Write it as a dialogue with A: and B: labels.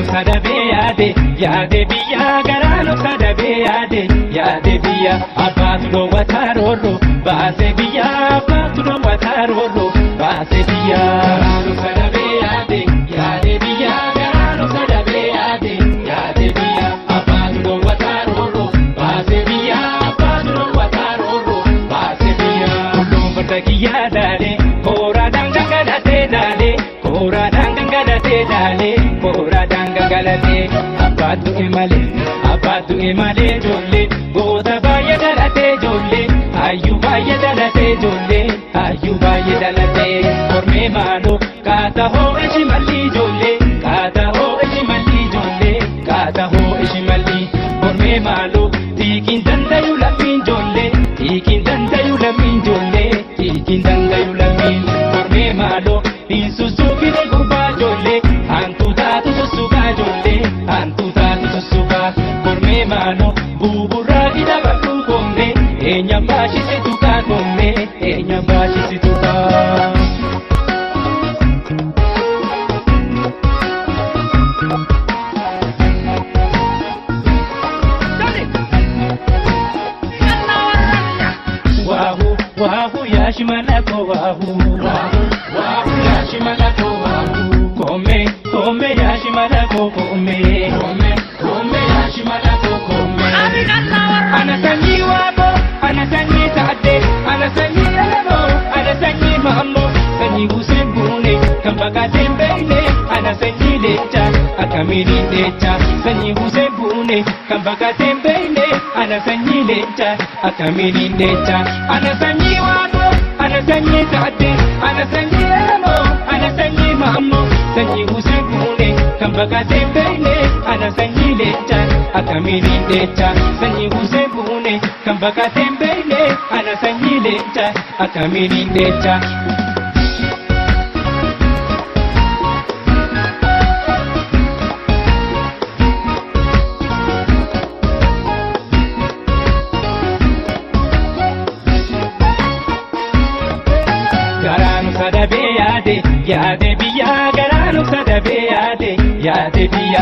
A: Garanu sadabe yaade biya. Garanu sadabe yaade biya. Abbaatu do wataroro baase biya. Abbaatu do wataroro baase biya. Garanu sadabe yaade biya. Garanu sadabe yaade biya. Abbaatu do wataroro baase biya. Abbaatu do wataroro baase biya. Kullum fatakiya dale kora dangangalate dale. Kora dangangalate. Kora dangangalate. Abbaatu imale jolle. Goota baay'ee dhalate jolle. Hayyuu baay'ee dhalate jolle. Hayyuu baay'ee dhalate. Kormee maaloo kaata hoo ishi malli jolle. Kaata hoo ishi malli jolle. Kaata hoo ishi malli. Kormee maaloo tiikiin dandayu lammiin jolle. Tiikiin dandayu lammiin jolle. Tiikiin dandayu lammiin. Kormee maaloo dhiisusuufine gurbaa jolle. Hantu taatu sussukaa jolle. Hantu taatu sussukaa. Kormee maaloo buburraa hidhabadhu gombe. Eenyaan baashisitu kaa gombe. Eenyaan baashisitu kaa. Wahu yashi malako wahu yashi malako wahu kome yashi malako kome yashi malako kome anasanyi wabo anasanyi taade anasanyi elemo anasanyi mammo sanyi usembune kambaka tembele anasanyi lecha akamiri lecha sanyi usembune kambaka tembele anasanyi lecha akamiri lecha anasanyi wabo anasanyi taade anasanyi elemo anasanyi mammo sanyi usembune kambaka tembele anasanyi lecha akamiri lecha sanyi usembune kambaka tembele anasanyi lecha akamiri lecha. Garanu sadabe yaade biya. Garanu sadabe yaade biya.